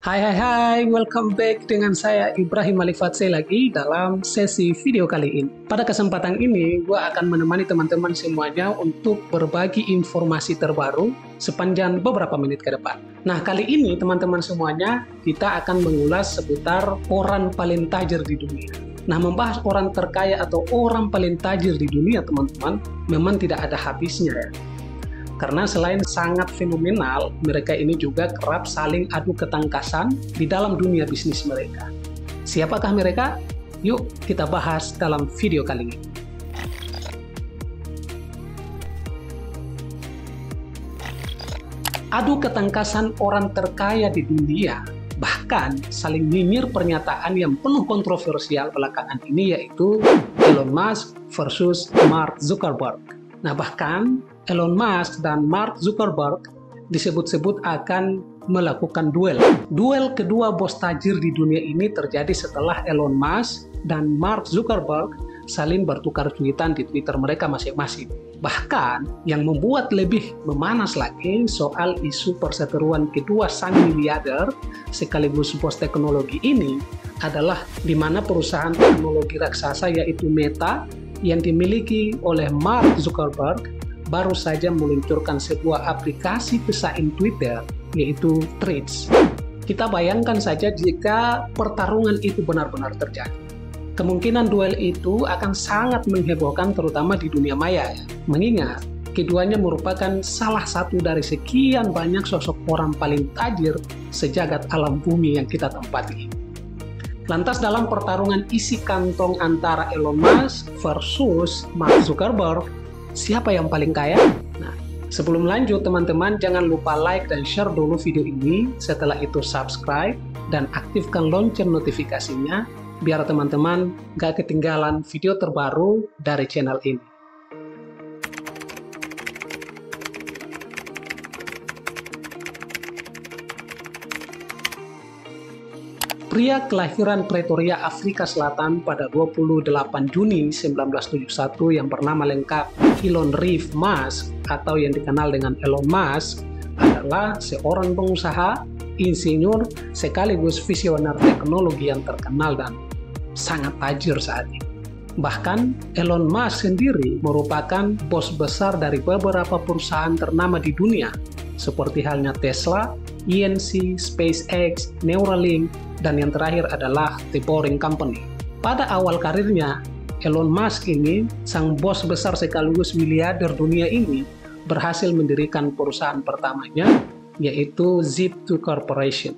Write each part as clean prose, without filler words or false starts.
Hai, welcome back dengan saya Ibrahim Malik Fatsai lagi dalam sesi video kali ini. Pada kesempatan ini, gue akan menemani teman-teman semuanya untuk berbagi informasi terbaru sepanjang beberapa menit ke depan. Nah, kali ini teman-teman semuanya, kita akan mengulas seputar orang paling tajir di dunia. Nah, membahas orang terkaya atau orang paling tajir di dunia, teman-teman, memang tidak ada habisnya ya. Karena selain sangat fenomenal, mereka ini juga kerap saling adu ketangkasan di dalam dunia bisnis mereka. Siapakah mereka? Yuk kita bahas dalam video kali ini. Adu ketangkasan orang terkaya di dunia, bahkan saling nyinyir pernyataan yang penuh kontroversial belakangan ini, yaitu Elon Musk versus Mark Zuckerberg. Nah, bahkan Elon Musk dan Mark Zuckerberg disebut-sebut akan melakukan duel. Duel kedua bos tajir di dunia ini terjadi setelah Elon Musk dan Mark Zuckerberg saling bertukar cuitan di Twitter mereka masing-masing. Bahkan yang membuat lebih memanas lagi soal isu perseteruan kedua sang miliarder sekaligus bos teknologi ini adalah di mana perusahaan teknologi raksasa yaitu Meta yang dimiliki oleh Mark Zuckerberg baru saja meluncurkan sebuah aplikasi pesaing Twitter, yaitu Threads. Kita bayangkan saja jika pertarungan itu benar-benar terjadi. Kemungkinan duel itu akan sangat menghebohkan terutama di dunia maya, mengingat keduanya merupakan salah satu dari sekian banyak sosok orang paling tajir sejagat alam bumi yang kita tempati. Lantas dalam pertarungan isi kantong antara Elon Musk versus Mark Zuckerberg, siapa yang paling kaya? Nah, sebelum lanjut teman-teman, jangan lupa like dan share dulu video ini. Setelah itu subscribe dan aktifkan lonceng notifikasinya, biar teman-teman gak ketinggalan video terbaru dari channel ini. Pria kelahiran Pretoria, Afrika Selatan pada 28 Juni 1971 yang bernama lengkap Elon Reeve Musk atau yang dikenal dengan Elon Musk adalah seorang pengusaha, insinyur, sekaligus visioner teknologi yang terkenal dan sangat tajir saat ini. Bahkan Elon Musk sendiri merupakan bos besar dari beberapa perusahaan ternama di dunia seperti halnya Tesla, INC, SpaceX, Neuralink, dan yang terakhir adalah The Boring Company. Pada awal karirnya, Elon Musk ini, sang bos besar sekaligus miliarder dunia ini, berhasil mendirikan perusahaan pertamanya, yaitu Zip2 Corporation,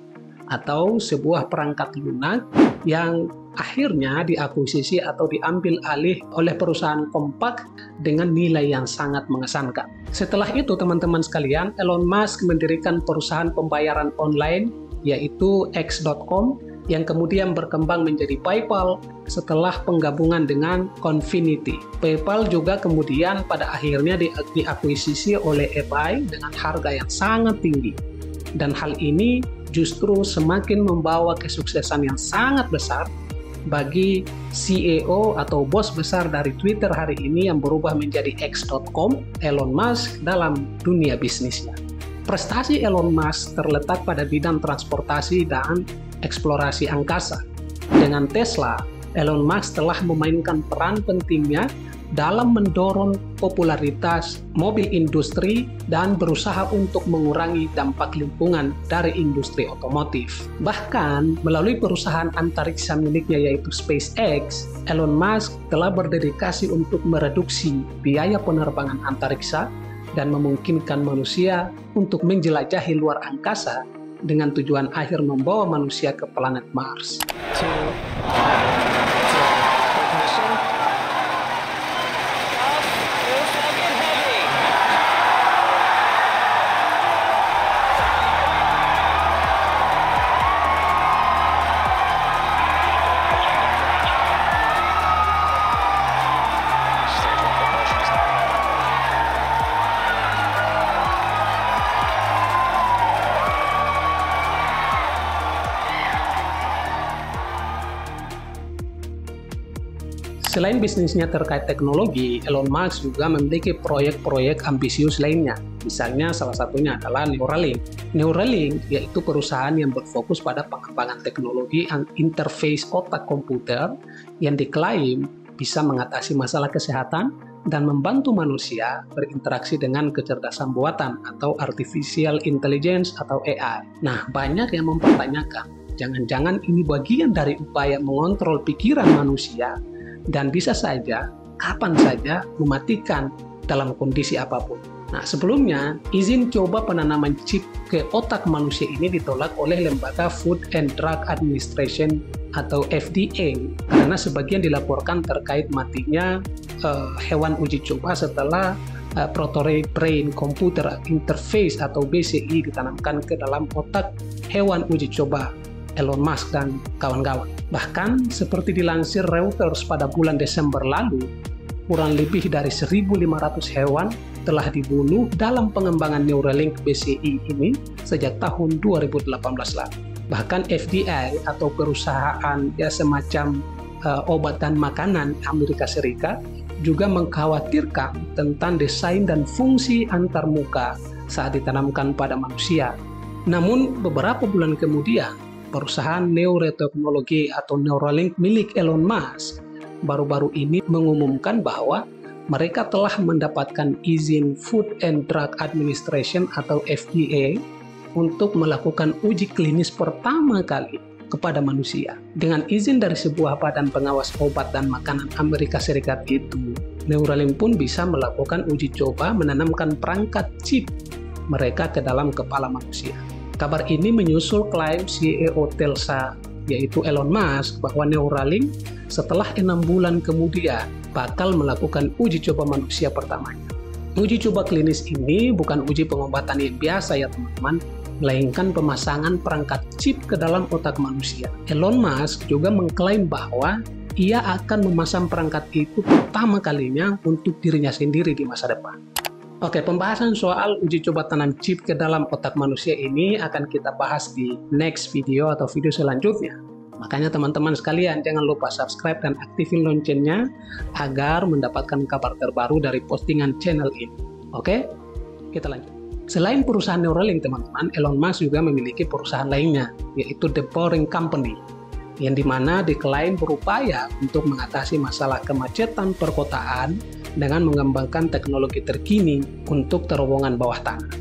atau sebuah perangkat lunak yang akhirnya diakuisisi atau diambil alih oleh perusahaan Compaq dengan nilai yang sangat mengesankan. Setelah itu, teman-teman sekalian, Elon Musk mendirikan perusahaan pembayaran online yaitu X.com yang kemudian berkembang menjadi PayPal setelah penggabungan dengan Confinity. PayPal juga kemudian pada akhirnya diakuisisi oleh eBay dengan harga yang sangat tinggi. Dan hal ini justru semakin membawa kesuksesan yang sangat besar bagi CEO atau bos besar dari Twitter hari ini yang berubah menjadi X.com, Elon Musk, dalam dunia bisnisnya. Prestasi Elon Musk terletak pada bidang transportasi dan eksplorasi angkasa. Dengan Tesla, Elon Musk telah memainkan peran pentingnya dalam mendorong popularitas mobil industri dan berusaha untuk mengurangi dampak lingkungan dari industri otomotif. Bahkan, melalui perusahaan antariksa miliknya yaitu SpaceX, Elon Musk telah berdedikasi untuk mereduksi biaya penerbangan antariksa dan memungkinkan manusia untuk menjelajahi luar angkasa dengan tujuan akhir membawa manusia ke planet Mars. selain bisnisnya terkait teknologi, Elon Musk juga memiliki proyek-proyek ambisius lainnya. Misalnya salah satunya adalah Neuralink. Neuralink yaitu perusahaan yang berfokus pada pengembangan teknologi interface otak komputer yang diklaim bisa mengatasi masalah kesehatan dan membantu manusia berinteraksi dengan kecerdasan buatan atau artificial intelligence atau AI. Nah, banyak yang mempertanyakan, jangan-jangan ini bagian dari upaya mengontrol pikiran manusia dan bisa saja, kapan saja, mematikan dalam kondisi apapun. Nah, sebelumnya, izin coba penanaman chip ke otak manusia ini ditolak oleh lembaga Food and Drug Administration atau FDA karena sebagian dilaporkan terkait matinya hewan uji coba setelah Prototype Brain Computer Interface atau BCI ditanamkan ke dalam otak hewan uji coba Elon Musk dan kawan-kawan. Bahkan seperti dilansir Reuters pada bulan Desember lalu, kurang lebih dari 1.500 hewan telah dibunuh dalam pengembangan Neuralink BCI ini sejak tahun 2018 lalu. Bahkan FDA atau perusahaan semacam obat dan makanan Amerika Serikat juga mengkhawatirkan tentang desain dan fungsi antarmuka saat ditanamkan pada manusia. Namun beberapa bulan kemudian, perusahaan neuroteknologi atau Neuralink milik Elon Musk baru-baru ini mengumumkan bahwa mereka telah mendapatkan izin Food and Drug Administration atau FDA untuk melakukan uji klinis pertama kali kepada manusia. Dengan izin dari sebuah badan pengawas obat dan makanan Amerika Serikat itu, Neuralink pun bisa melakukan uji coba menanamkan perangkat chip mereka ke dalam kepala manusia. Kabar ini menyusul klaim CEO Tesla, yaitu Elon Musk, bahwa Neuralink setelah 6 bulan kemudian bakal melakukan uji coba manusia pertamanya. Uji coba klinis ini bukan uji pengobatan yang biasa ya teman-teman, melainkan pemasangan perangkat chip ke dalam otak manusia. Elon Musk juga mengklaim bahwa ia akan memasang perangkat itu pertama kalinya untuk dirinya sendiri di masa depan. Oke, pembahasan soal uji coba tanam chip ke dalam otak manusia ini akan kita bahas di next video atau video selanjutnya. Makanya teman-teman sekalian jangan lupa subscribe dan aktifin loncengnya agar mendapatkan kabar terbaru dari postingan channel ini. Oke, kita lanjut. Selain perusahaan Neuralink teman-teman, Elon Musk juga memiliki perusahaan lainnya, yaitu The Boring Company, yang dimana diklaim berupaya untuk mengatasi masalah kemacetan perkotaan dengan mengembangkan teknologi terkini untuk terowongan bawah tanah.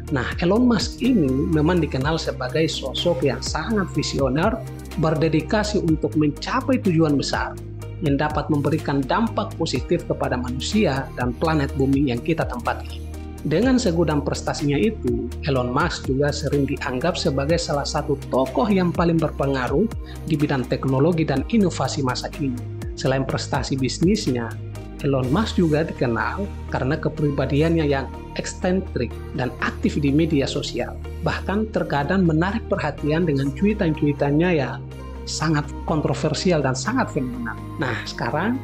Nah, Elon Musk ini memang dikenal sebagai sosok yang sangat visioner, berdedikasi untuk mencapai tujuan besar yang dapat memberikan dampak positif kepada manusia dan planet bumi yang kita tempati. Dengan segudang prestasinya itu, Elon Musk juga sering dianggap sebagai salah satu tokoh yang paling berpengaruh di bidang teknologi dan inovasi masa kini. Selain prestasi bisnisnya, Elon Musk juga dikenal karena kepribadiannya yang eksentrik dan aktif di media sosial. Bahkan terkadang menarik perhatian dengan cuitan-cuitannya yang sangat kontroversial dan sangat fenomenal. Nah, sekarang,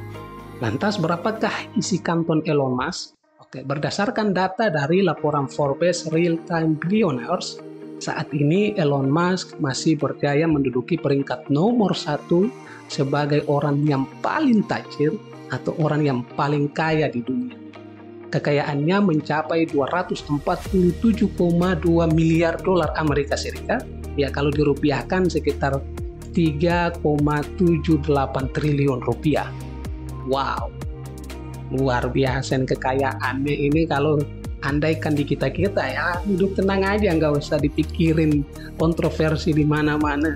lantas berapakah isi kantong Elon Musk? Oke, berdasarkan data dari laporan Forbes Real-Time Billionaires, saat ini Elon Musk masih berjaya menduduki peringkat nomor 1 sebagai orang yang paling tajir atau orang yang paling kaya di dunia. Kekayaannya mencapai 247,2 miliar dolar Amerika Serikat, ya kalau dirupiahkan sekitar 3,78 triliun rupiah. Wow, luar biasa kekayaannya ini. Kalau andaikan di kita-kita ya, hidup tenang aja, nggak usah dipikirin kontroversi di mana-mana.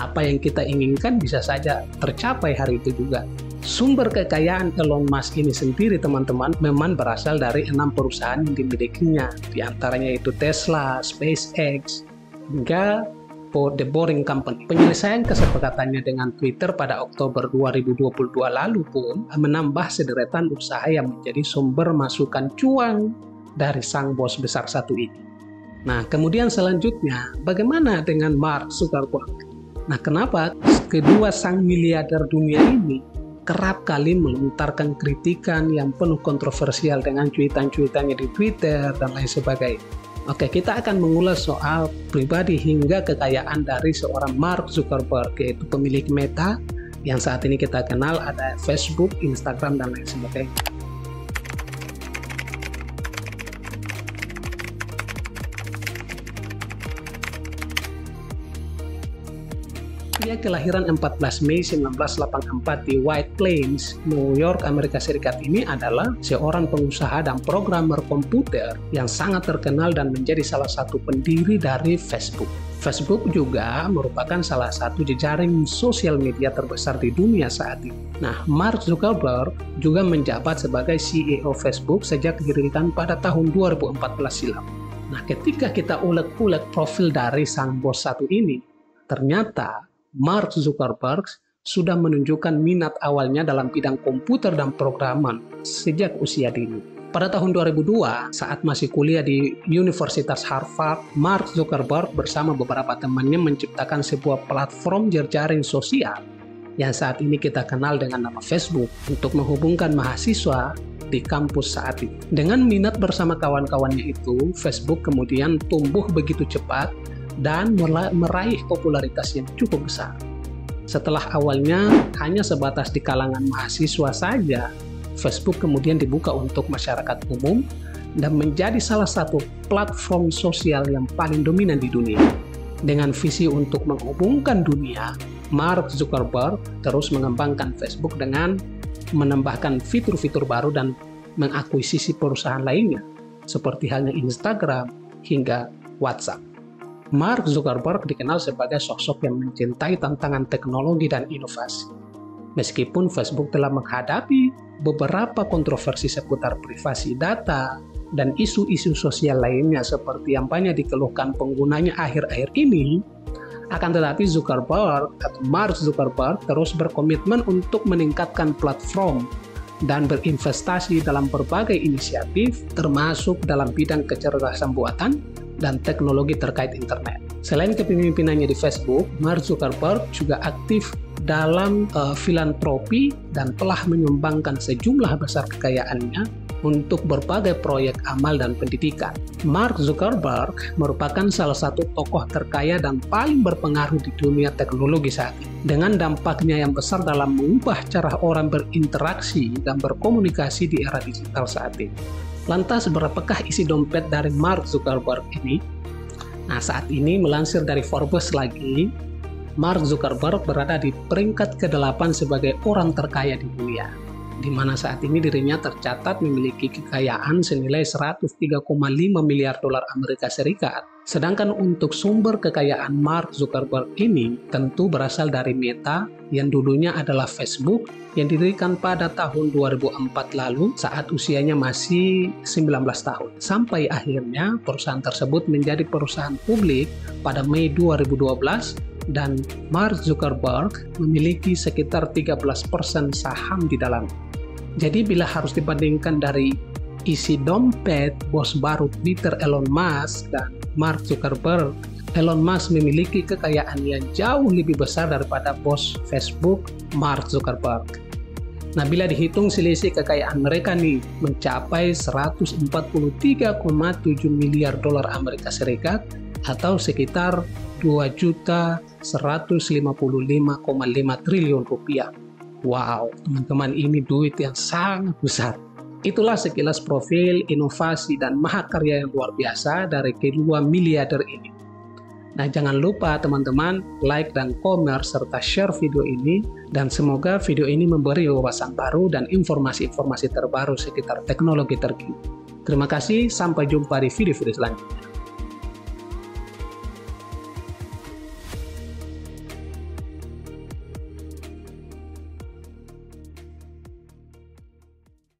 Apa yang kita inginkan bisa saja tercapai hari itu juga. Sumber kekayaan Elon Musk ini sendiri teman-teman memang berasal dari 6 perusahaan yang dimilikinya, di antaranya itu Tesla, SpaceX, hingga The Boring Company. Penyelesaian kesepakatannya dengan Twitter pada Oktober 2022 lalu pun menambah sederetan usaha yang menjadi sumber masukan cuan dari sang bos besar satu ini. Nah, kemudian selanjutnya, bagaimana dengan Mark Zuckerberg? Nah, kenapa kedua sang miliarder dunia ini kerap kali melontarkan kritikan yang penuh kontroversial dengan cuitan-cuitannya di Twitter dan lain sebagainya? Oke, kita akan mengulas soal pribadi hingga kekayaan dari seorang Mark Zuckerberg, yaitu pemilik Meta yang saat ini kita kenal ada Facebook, Instagram, dan lain sebagainya. Pria kelahiran 14 Mei 1984 di White Plains, New York, Amerika Serikat ini adalah seorang pengusaha dan programmer komputer yang sangat terkenal dan menjadi salah satu pendiri dari Facebook. Facebook juga merupakan salah satu jejaring sosial media terbesar di dunia saat ini. Nah, Mark Zuckerberg juga menjabat sebagai CEO Facebook sejak didirikan pada tahun 2014 silam. Nah, ketika kita ulek-ulek profil dari sang bos satu ini, ternyata Mark Zuckerberg sudah menunjukkan minat awalnya dalam bidang komputer dan programan sejak usia dini. Pada tahun 2002, saat masih kuliah di Universitas Harvard, Mark Zuckerberg bersama beberapa temannya menciptakan sebuah platform jejaring sosial yang saat ini kita kenal dengan nama Facebook untuk menghubungkan mahasiswa di kampus saat itu. Dengan minat bersama kawan-kawannya itu, Facebook kemudian tumbuh begitu cepat dan meraih popularitas yang cukup besar. Setelah awalnya hanya sebatas di kalangan mahasiswa saja, Facebook kemudian dibuka untuk masyarakat umum dan menjadi salah satu platform sosial yang paling dominan di dunia. Dengan visi untuk menghubungkan dunia, Mark Zuckerberg terus mengembangkan Facebook dengan menambahkan fitur-fitur baru dan mengakuisisi perusahaan lainnya, seperti halnya Instagram hingga WhatsApp. Mark Zuckerberg dikenal sebagai sosok yang mencintai tantangan teknologi dan inovasi. Meskipun Facebook telah menghadapi beberapa kontroversi seputar privasi data dan isu-isu sosial lainnya seperti yang banyak dikeluhkan penggunanya akhir-akhir ini, akan tetapi Mark Zuckerberg terus berkomitmen untuk meningkatkan platform dan berinvestasi dalam berbagai inisiatif, termasuk dalam bidang kecerdasan buatan dan teknologi terkait internet. Selain kepemimpinannya di Facebook, Mark Zuckerberg juga aktif dalam filantropi dan telah menyumbangkan sejumlah besar kekayaannya untuk berbagai proyek amal dan pendidikan. Mark Zuckerberg merupakan salah satu tokoh terkaya dan paling berpengaruh di dunia teknologi saat ini. Dengan dampaknya yang besar dalam mengubah cara orang berinteraksi dan berkomunikasi di era digital saat ini. Lantas, berapakah isi dompet dari Mark Zuckerberg ini? Nah, saat ini melansir dari Forbes lagi, Mark Zuckerberg berada di peringkat ke-8 sebagai orang terkaya di dunia, di mana saat ini dirinya tercatat memiliki kekayaan senilai 103,5 miliar dolar Amerika Serikat. Sedangkan untuk sumber kekayaan Mark Zuckerberg ini tentu berasal dari Meta yang dulunya adalah Facebook yang didirikan pada tahun 2004 lalu saat usianya masih 19 tahun. Sampai akhirnya perusahaan tersebut menjadi perusahaan publik pada Mei 2012 dan Mark Zuckerberg memiliki sekitar 13% saham di dalamnya. Jadi bila harus dibandingkan dari isi dompet bos baru Twitter Elon Musk dan Mark Zuckerberg, Elon Musk memiliki kekayaan yang jauh lebih besar daripada bos Facebook Mark Zuckerberg. Nah, bila dihitung selisih kekayaan mereka nih mencapai 143,7 miliar dolar Amerika Serikat atau sekitar 2.155,5 triliun rupiah. Wow, teman-teman, ini duit yang sangat besar. Itulah sekilas profil, inovasi, dan mahakarya yang luar biasa dari kedua miliarder ini. Nah, jangan lupa teman-teman like dan komen serta share video ini, dan semoga video ini memberi wawasan baru dan informasi-informasi terbaru sekitar teknologi terkini. Terima kasih, sampai jumpa di video-video selanjutnya.